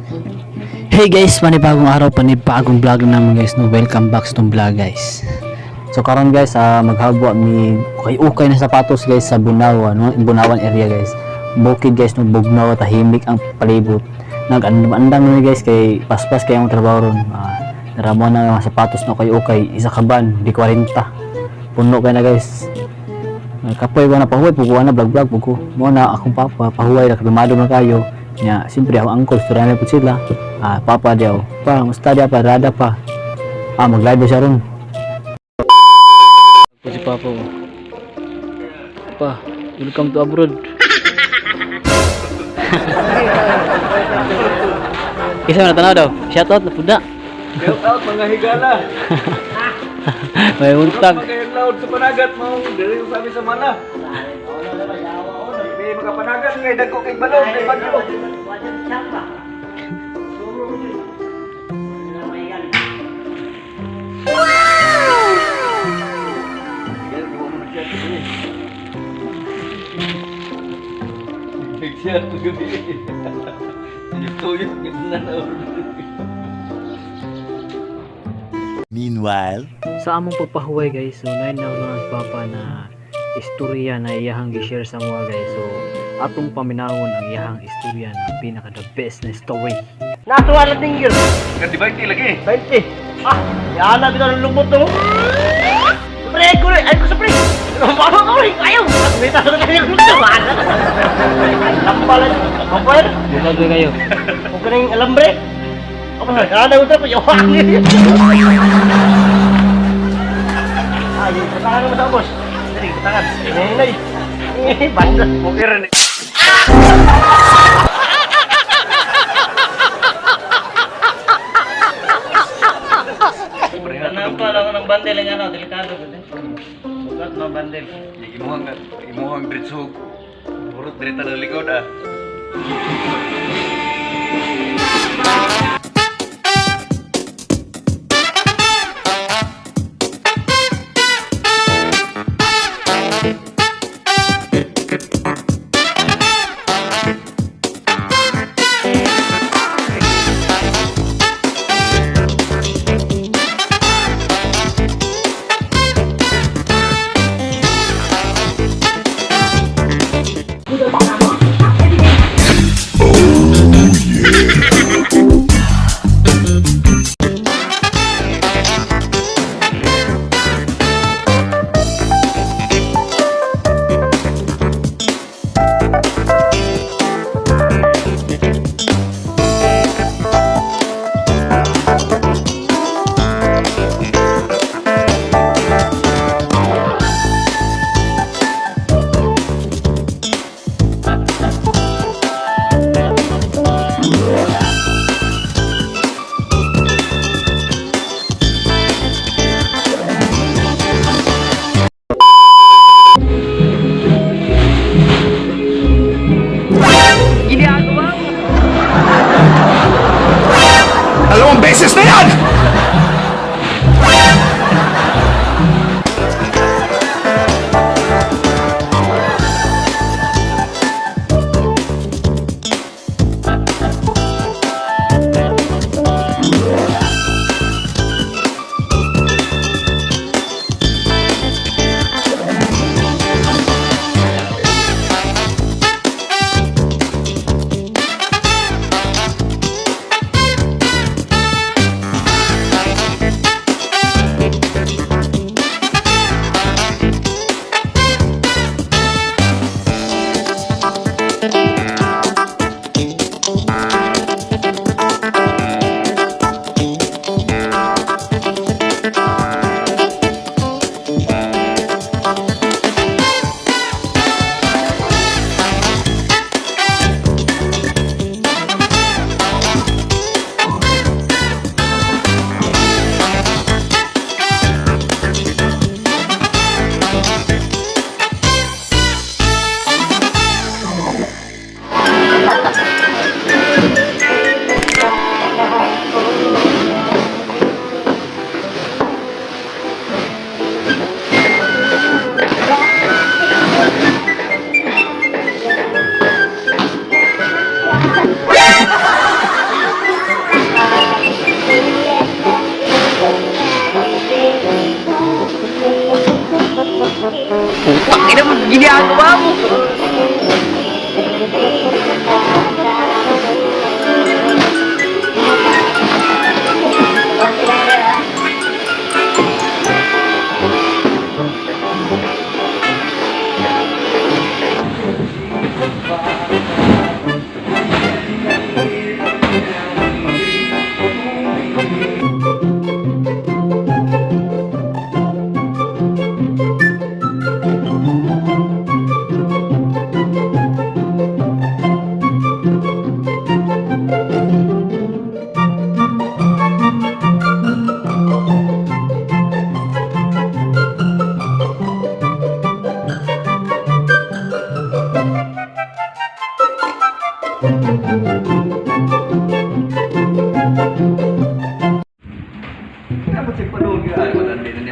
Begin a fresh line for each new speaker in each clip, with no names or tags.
Hey guys, panibagong araw, panibagong vlog naman guys, no. Welcome back sa tong vlog guys. So karon guys, maghabwa mi ukay na sapatos guys sa Bunawan, no? Bunawan area guys. Bukid guys, no, bugnaw, tahimik ang palibot. Nag-andam ni guys kay paspas kay ang trabaho ron. Naramo na mga sapatos no kay ukay, isa kaban, di 40. Puno kay na guys. Kapoy ko na pahuway, puguan na vlog pugo. Mo na akong papa, pahuway na kabimado na kayo. Nya, siyempre ako angkol, istorya na po sila. Papa diyaw, pa, musta diya pa, rada pa. Mag-live siya ron. Ako si Papa. Pa, welcome to abroad. Isa na tanaw daw, shoutout na puda.
Shoutout mga higala.
May untag.
Magkayang laod sa panagat mo, dili ko sabi sa mana. May makapanagat kay dagko kay balon, kay bagyo.
Meanwhile,
Sa among pagpahuway guys, so nain na mga Papa na istorya na iyahang gi-share sa mga guys. So atong paminawon ang iyahang istorya na pinaka the best na story.
Natuwa na tingil.
Kan di 20 lagi.
20. Yan na kita ng lumot to. Pre, ay ko sa pre. Mama ko rin, ayaw. Kumita na kayo ng lumot. Lambalan. Kapal.
Bulag kayo.
Huwag ka nang alambre. Ada udah punya uang ini. Ayo, tangan mo sa bos. Dali, tangan. Ini bandel. Mukir ni.
Nampak lang ng bandel ng ano, delikado ko din. Sugat ng bandel.
Imuhang diretso. Urut direta ng likod
dalawang beses na yan!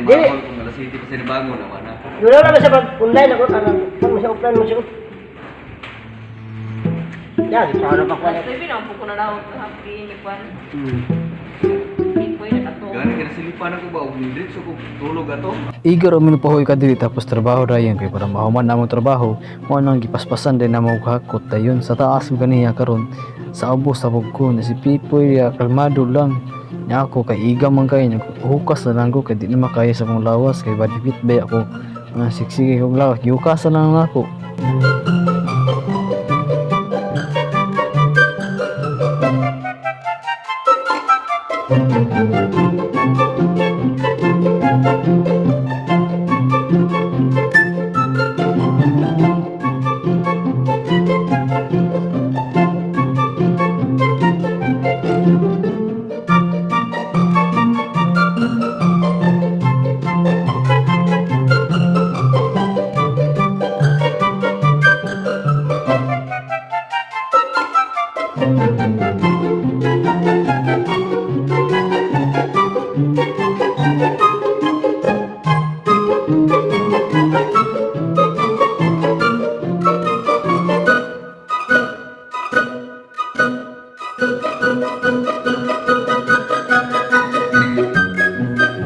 bangon kung alas 7 pa sila bangon naman na.
Wala naman siya mag-online ako, tanong mo siya offline mo siya. Yan, sana pa ko.
Sabi na, po ko na lang happy ni Juan. Hindi po yung ato.
Gani ka nasilipan ako ba? Huwag nindrit so kung tulog ato.
Igor umin pahoy ka dili tapos trabaho dayon kay para mahuman na mo trabaho mo nang gipaspasan din na mo hakot dayon sa taas mo kaniya karon sa ubos sa ko na si Pipoy ya kalmado lang nya ako kay iga man kay naghukas na lang ko kay di na makaya sa kong lawas kay badipit bay ako siksige kong lawas gihukas na lang ako.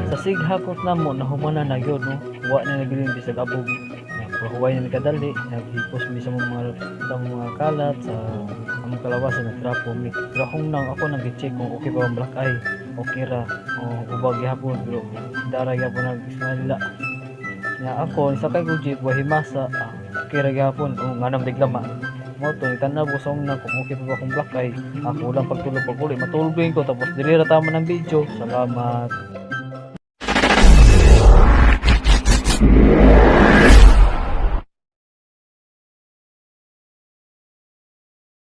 Sa sighakot na mo nahumanan na yun no wa na nagilin bisag abog huway na nagkadali naghipos mi sa mga kalat sa among kalawasan nagtrapo mi drahong nang ako nag-check kung okay ba ang black eye okay ra o ubag gihapon pero daray gyapon nag-ismalila nya ako sa kay gujib wa himasa okay ra gyapon o nganang diglama mo to itanabo sa una kung okay pa ba akong black eye ako lang pagtulog paguli matulog ko tapos dili ra tama ng video salamat.